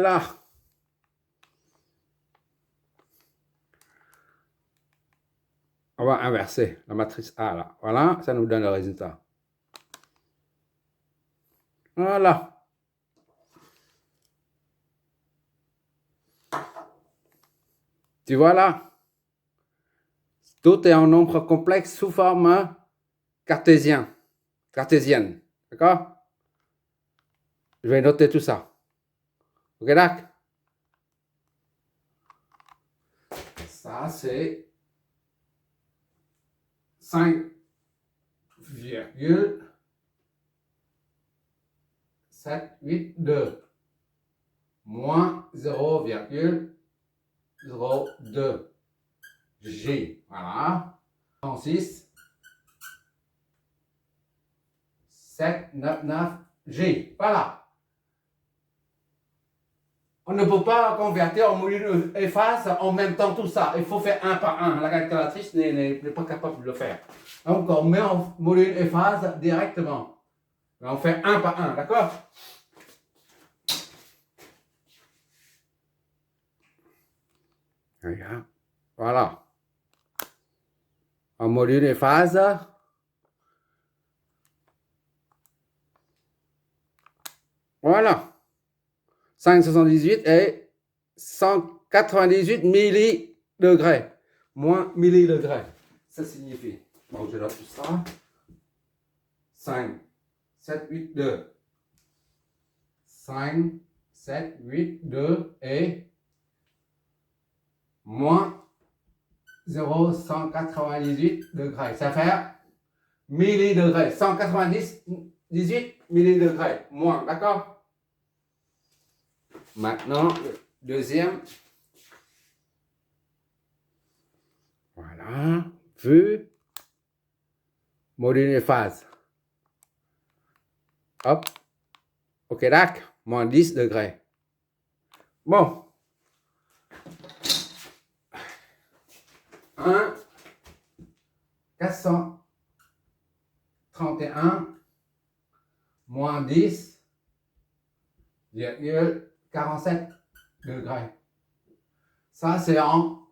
Là. On va inverser la matrice A là. Voilà, ça nous donne le résultat. Voilà. Tu vois là, tout est en nombre complexe sous forme cartésienne. D'accord? Je vais noter tout ça. Ok, d'accord? Ça, c'est 5,782 moins 0,02 G. Voilà. 6, 799 G. Voilà. On ne peut pas convertir en module et phase en même temps tout ça. Il faut faire un par un. La calculatrice n'est pas capable de le faire. Donc on met en module et phase directement. On fait un par un, d'accord? Regarde. Voilà. En module et phase. Voilà. 578 et 198 millidegrés. Moins millidegrés. Ça signifie. Bon, je note tout ça. 5, 7, 8, 2. 5, 7, 8, 2 et moins 0,198 degrés. Ça fait millidegrés. 198 millidegrés. Moins, d'accord? Maintenant, le deuxième. Voilà. Vue. Module et phase. Hop. Ok, d'accord. Moins 10 degrés. Bon. 1, 431 moins 10,47 degrés. Ça, c'est en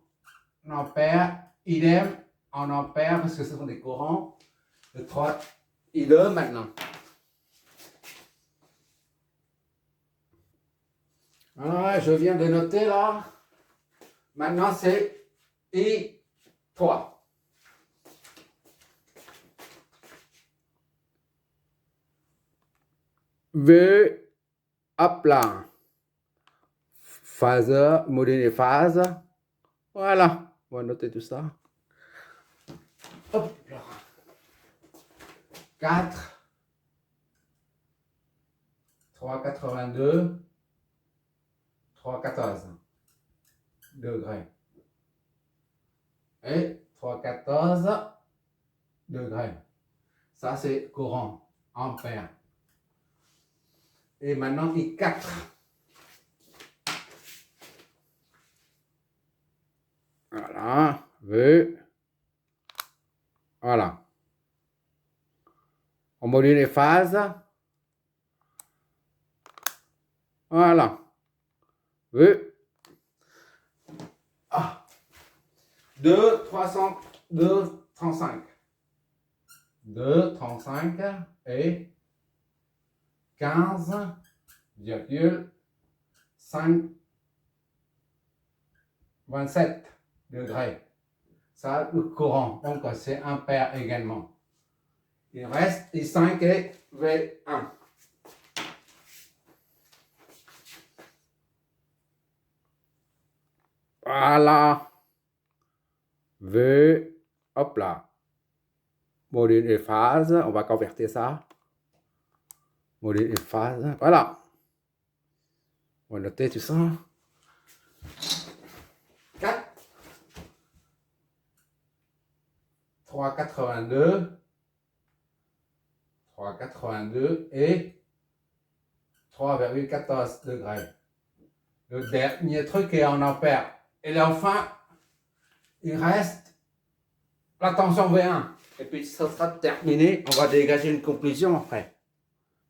ampères. Idem en ampères parce que ce sont des courants. Le 3 et 2 maintenant. Alors, je viens de noter là. Maintenant, c'est I3. V, hop là. Phase, module et phase. Voilà. On va noter tout ça. Hop là. 4, 3,82, 3,14 degrés. Et 3,14 degrés. Ça, c'est courant, ampère. Et maintenant, I4. Voilà, V. Voilà. En module et phase. Voilà. V. Ah. 2, 300, 2, 35. 2, 35 et 15,527 degrés. Ça, le courant. Donc, c'est ampère également. Il reste I5 et V1. Voilà. V, hop là. Module et phase. On va convertir ça. Module et phase. Voilà. On va noter tout ça. 4. 3,82. 3,82 et 3,14 degrés. Le dernier truc est en ampères. Et enfin, il reste la tension V1. Et puis, ça sera terminé. On va dégager une conclusion après.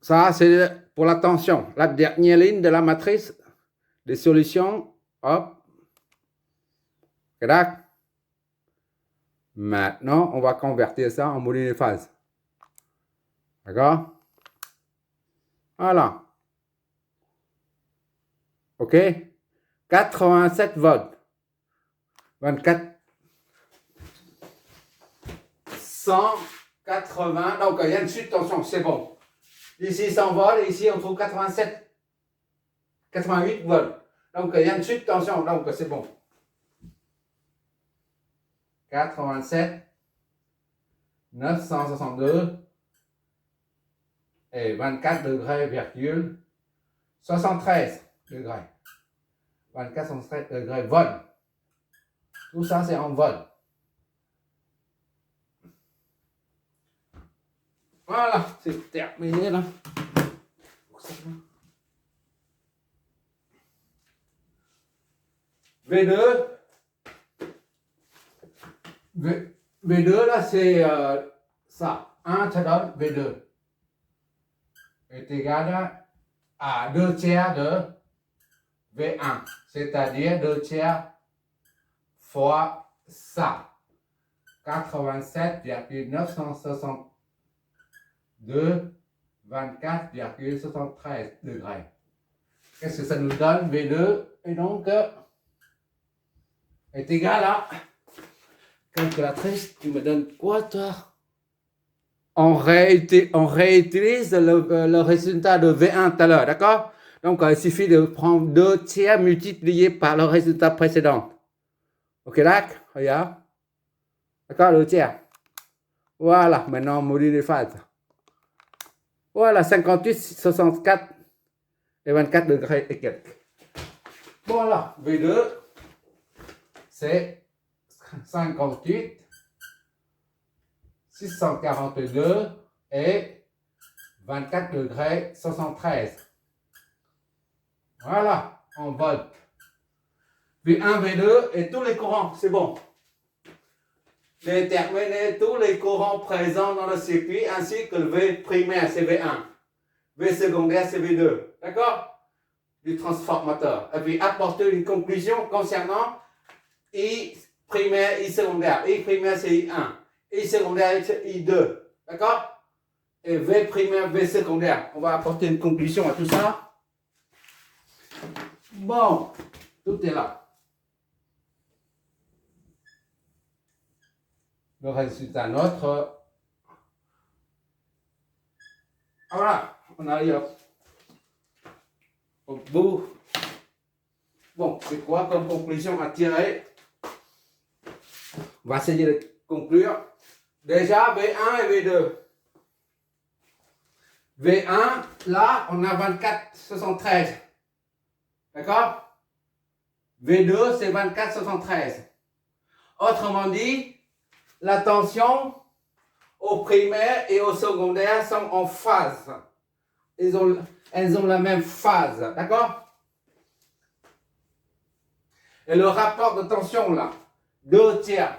Ça, c'est pour la tension. La dernière ligne de la matrice, des solutions. Hop. Crac. Maintenant, on va convertir ça en modules de phase. D'accord? Voilà. OK? 87 volts. 24. 180. Donc, il y a une chute de tension. C'est bon. Ici, 100 volts. Ici, on trouve 87. 88 volts. Donc, il y a une chute de tension. Donc, c'est bon. 87. 962. Et 24 degrés, virgule 73 degrés. 24, 73 degrés, vol. Tout ça, c'est en vol. Voilà, c'est terminé là. V2. V2 là, c'est ça. 1, ça donne V2. Est égal à 2 tiers de V1, c'est-à-dire 2 tiers fois ça. 87,962, 24,73 degrés. Qu'est-ce que ça nous donne? V2 et donc est égal à... Calculatrice, tu me donnes quoi toi? On réutilise le résultat de V1 tout à l'heure, d'accord? Donc, il suffit de prendre 2 tiers multipliés par le résultat précédent. Ok, d'accord? Regarde. D'accord, 2 tiers. Voilà, maintenant, module de phase. Voilà, 58, 64 et 24 degrés et quelques. Voilà, V2, c'est 58, 642 et 24 degrés 73. Voilà, en volts. V1, V2 et tous les courants, c'est bon. Déterminer tous les courants présents dans le circuit ainsi que le V primaire, c'est V1. V secondaire, c'est V2. D'accord? Du transformateur. Et puis apporter une conclusion concernant I primaire, I secondaire. I primaire, c'est I1. I secondaire, c'est I2. D'accord? Et V primaire, V secondaire. On va apporter une conclusion à tout ça. Bon, tout est là. Le résultat notre. Voilà, on arrive au bout. Bon, c'est quoi comme conclusion à tirer? On va essayer de conclure. Déjà, V1 et V2. V1, là, on a 24,73. D'accord? V2, c'est 24,73. Autrement dit, la tension au primaire et au secondaire sont en phase. Elles ont la même phase. D'accord? Et le rapport de tension, là, 2 tiers.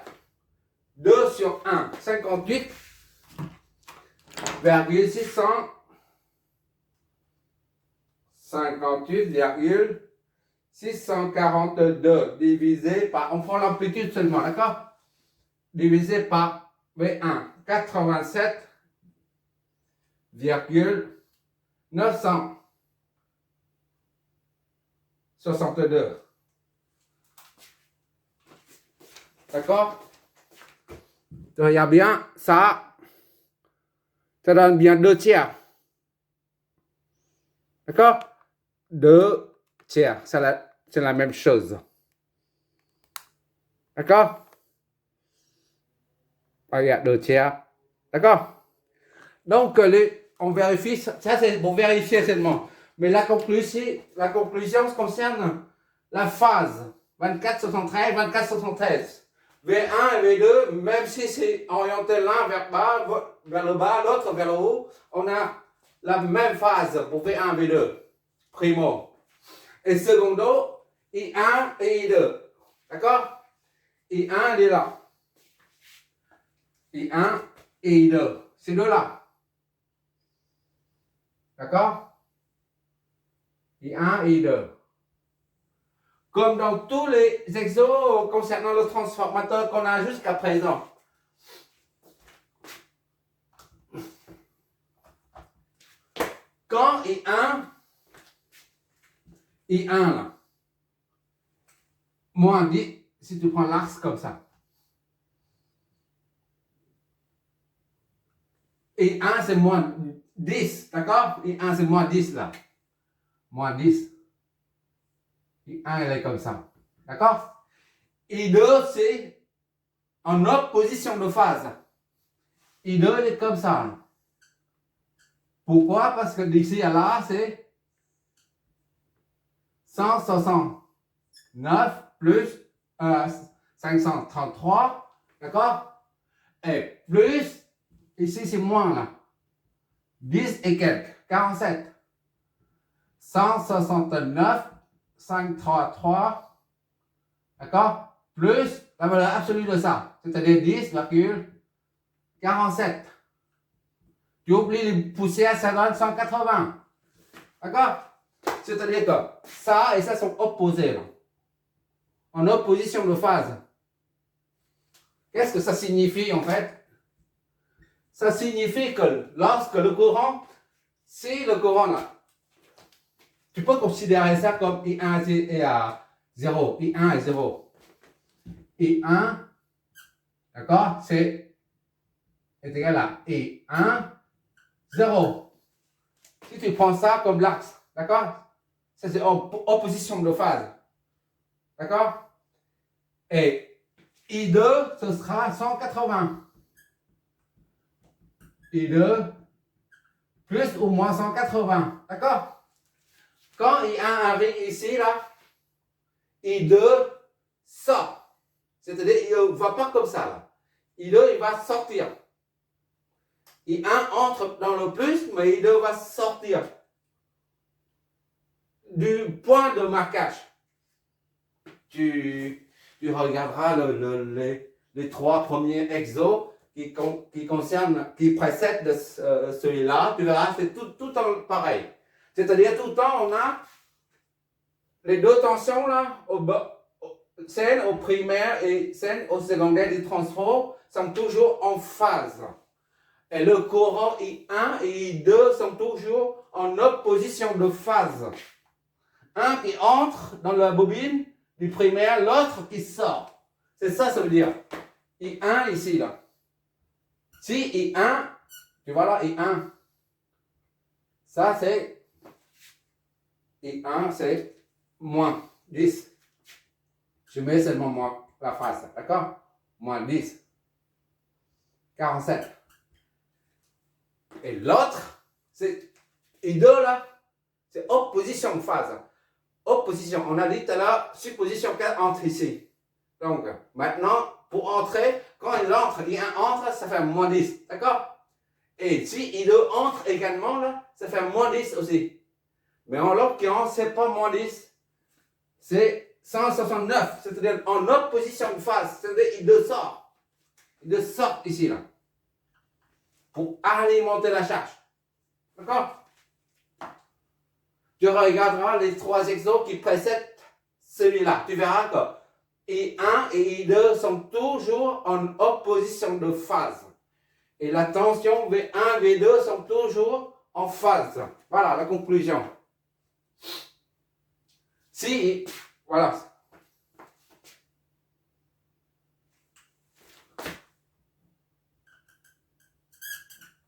2 sur 1, 58,642 divisé par, on prend l'amplitude seulement, d'accord? Divisé par V1, 87,962. D'accord? Tu regardes bien, ça donne bien 2 tiers. D'accord? 2 tiers, c'est la même chose. D'accord? Regarde, 2 tiers. D'accord? Donc, on vérifie, ça c'est pour vérifier seulement. Mais la conclusion concerne la phase 24,73, 24,73. V1 et V2, même si c'est orienté l'un vers bas, vers le bas, l'autre vers le haut, on a la même phase pour V1 et V2, primo. Et secondo, I1 et I2. D'accord? I1, il est là. I1 et I2. Ces deux-là. D'accord? I1 et I2. comme dans tous les exos concernant le transformateur qu'on a jusqu'à présent. Quand I1 là, moins 10, si tu prends l'axe comme ça, I1 c'est moins 10, d'accord? I1 c'est moins 10 là, moins 10. I1 elle est comme ça, d'accord? I2 c'est en opposition de phase. I2 elle est comme ça. Pourquoi? Parce que d'ici à là, c'est 169 plus 533, d'accord? Et plus, ici c'est moins là, 10 et quelques, 47. 169, 533, d'accord? Plus la valeur absolue de ça, c'est-à-dire 10,47. Tu oublies les poussières, ça donne 180. D'accord? C'est-à-dire que ça et ça sont opposés. Là. En opposition de phase. Qu'est-ce que ça signifie en fait? Ça signifie que lorsque le courant, si le courant là, tu peux considérer ça comme I1 est à 0. I1 est 0. I1, d'accord? C'est égal à I1, 0. Si tu prends ça comme l'axe, d'accord? Ça c'est opposition de phase. D'accord? Et I2, ce sera 180. I2 plus ou moins 180. D'accord? Quand I1 arrive ici, là, I2 sort. C'est-à-dire, il ne va pas comme ça, là. I2, il va sortir. I1 entre dans le plus, mais I2 va sortir du point de marquage. Tu regarderas les trois premiers exos qui précèdent de celui-là. Tu verras, c'est tout en pareil. C'est-à-dire, tout le temps, on a les deux tensions là, scène au primaire et scène au secondaire du transport sont toujours en phase. Et le courant I1 et I2 sont toujours en opposition de phase. Un qui entre dans la bobine du primaire, l'autre qui sort. C'est ça, ça veut dire. I1 ici, là. Si I1, tu vois là, I1. Ça, c'est I1, c'est moins 10. Je mets seulement moins la phase, d'accord? Moins 10. 47. Et l'autre, c'est I2 là, c'est opposition de phase. Opposition. On a dit tout à l'heure, supposition qu'elle entre ici. Donc, maintenant, pour entrer, quand il entre, I1 entre, ça fait moins 10. D'accord? Et si I2 entre également, là, ça fait moins 10 aussi. Mais en l'occurrence, ce n'est pas moins 10. C'est 169. C'est-à-dire en opposition de phase. C'est-à-dire I2 sort. I2 sort ici, là. Pour alimenter la charge. D'accord? Tu regarderas les trois exos qui précèdent celui-là. Tu verras que I1 et I2 sont toujours en opposition de phase. Et la tension V1, V2 sont toujours en phase. Voilà la conclusion. Si, voilà.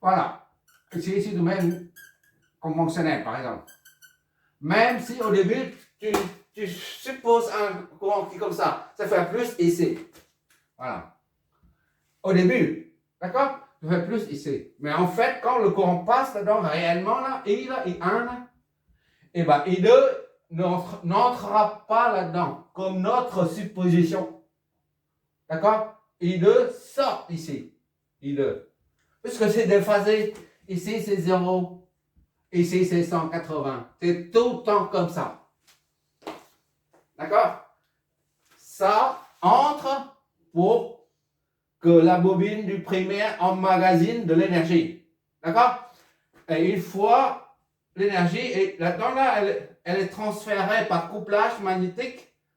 Voilà. Ici, tu mets conventionnel, par exemple. Même si au début, tu supposes un courant qui est comme ça fait plus ici. Voilà. Au début, d'accord? Ça fait plus ici. Mais en fait, quand le courant passe là-dedans, réellement, là, I1, là, et bien I2 n'entrera pas là-dedans, comme notre supposition. D'accord? I2 sort ici. I2. Puisque c'est déphasé. Ici, c'est 0. Ici, c'est 180. C'est tout le temps comme ça. D'accord? Ça entre pour que la bobine du primaire emmagasine de l'énergie. D'accord? Et une fois l'énergie est là-dedans, là, elle est transférée par couplage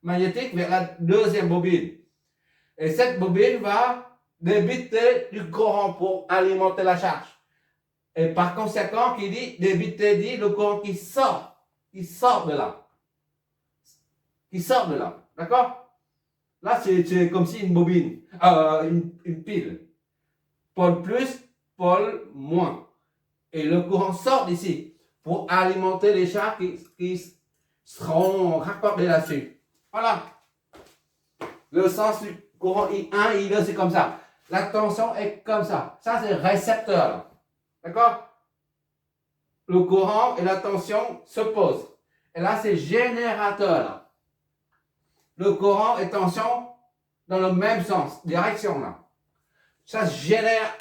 magnétique vers la deuxième bobine. Et cette bobine va débiter du courant pour alimenter la charge. Et par conséquent, qui dit débiter dit le courant qui sort de là. Qui sort de là. D'accord? Là, c'est comme si une bobine, une pile. Pôle plus, pôle moins. Et le courant sort d'ici pour alimenter les charges qui seront raccordées là-dessus. Voilà. Le sens du courant I1, I2, c'est comme ça. La tension est comme ça. Ça, c'est récepteur. D'accord? Le courant et la tension s'opposent. Et là, c'est générateur. Le courant et tension dans le même sens, direction là. Ça génère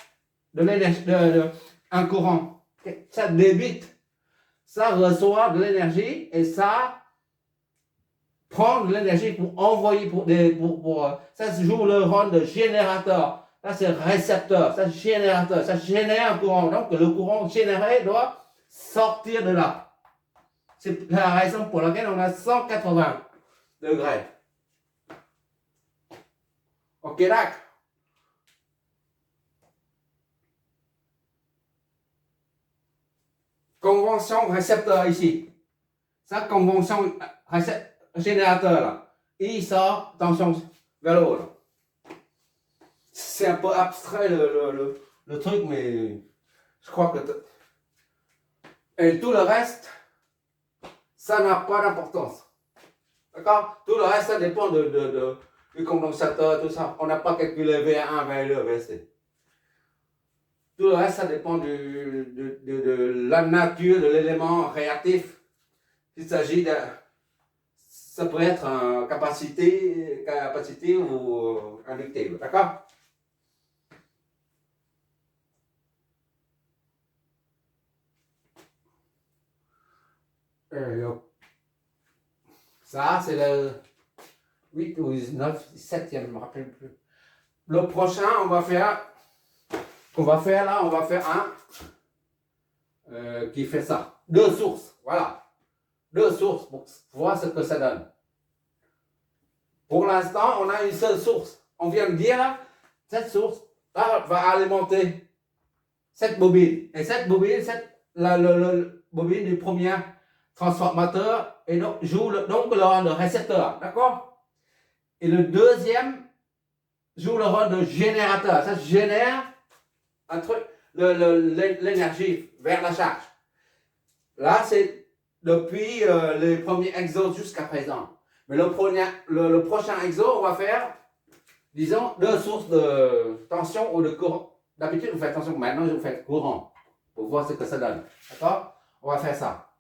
de l'énergie, un courant. Ça débite. Ça reçoit de l'énergie et ça prend de l'énergie pour envoyer ça joue le rôle de générateur. Là, c'est récepteur. Ça générateur. Ça génère un courant. Donc, le courant généré doit sortir de là. C'est la raison pour laquelle on a 180 degrés. Ok, d'accord. Convention récepteur ici. Ça, convention générateur là. Il sort, tension vers le haut là. C'est un peu abstrait le truc, mais je crois que... Et tout le reste, ça n'a pas d'importance. D'accord? Tout le reste, ça dépend du condensateur, tout ça. On n'a pas calculé V1, V2, VC. Tout le reste, ça dépend de la nature de l'élément réactif. Il s'agit de... Ça peut être en capacité ou inductive. D'accord? Ça, c'est le 8 ou 9, 7e, je ne me rappelle plus. Le prochain, on va faire un qui fait ça. 2 sources, voilà. 2 sources pour voir ce que ça donne. Pour l'instant, on a une seule source. On vient de dire, cette source va alimenter cette bobine. Et cette bobine, la bobine du premier transformateur et donc, joue donc le rôle de récepteur. D'accord? Et le deuxième joue le rôle de générateur. Ça génère un truc, l'énergie vers la charge. Là, c'est depuis les premiers exos jusqu'à présent. Mais le prochain exo, on va faire, disons, 2 sources de tension ou de courant. D'habitude, vous faites tension, maintenant, je vous fais courant pour voir ce que ça donne. D'accord? On va faire ça.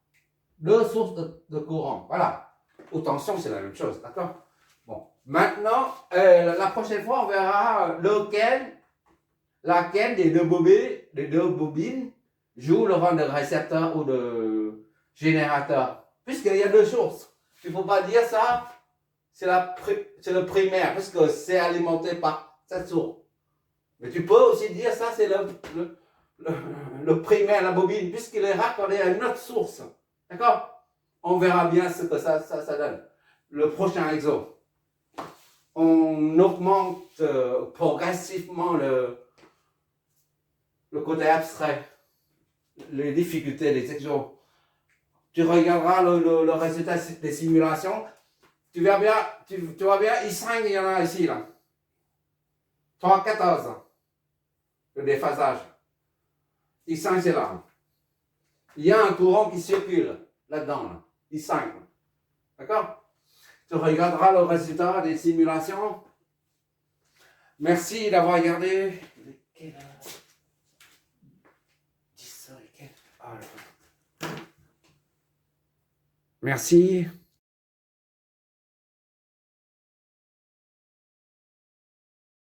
2 sources de courant. Voilà. Ou tension, c'est la même chose. D'accord? Bon. Maintenant, la prochaine fois, on verra laquelle des deux bobines joue le rôle de récepteur ou de générateur. Puisqu'il y a 2 sources. Il ne faut pas dire ça, c'est le primaire, parce que c'est alimenté par cette source. Mais tu peux aussi dire ça, c'est le primaire, la bobine, puisqu'il est raccordé à une autre source. D'accord? On verra bien ce que ça donne. Le prochain exo. On augmente progressivement le côté abstrait, les difficultés des exos. Tu regarderas le résultat des simulations. Tu vois bien, I5, il y en a ici, là. 3,14. Le déphasage. I5, c'est là. Il y a un courant qui circule là-dedans, là. I5. D'accord? Tu regarderas le résultat des simulations. Merci d'avoir regardé. Quelle heure? 10 heures et quelques. Merci.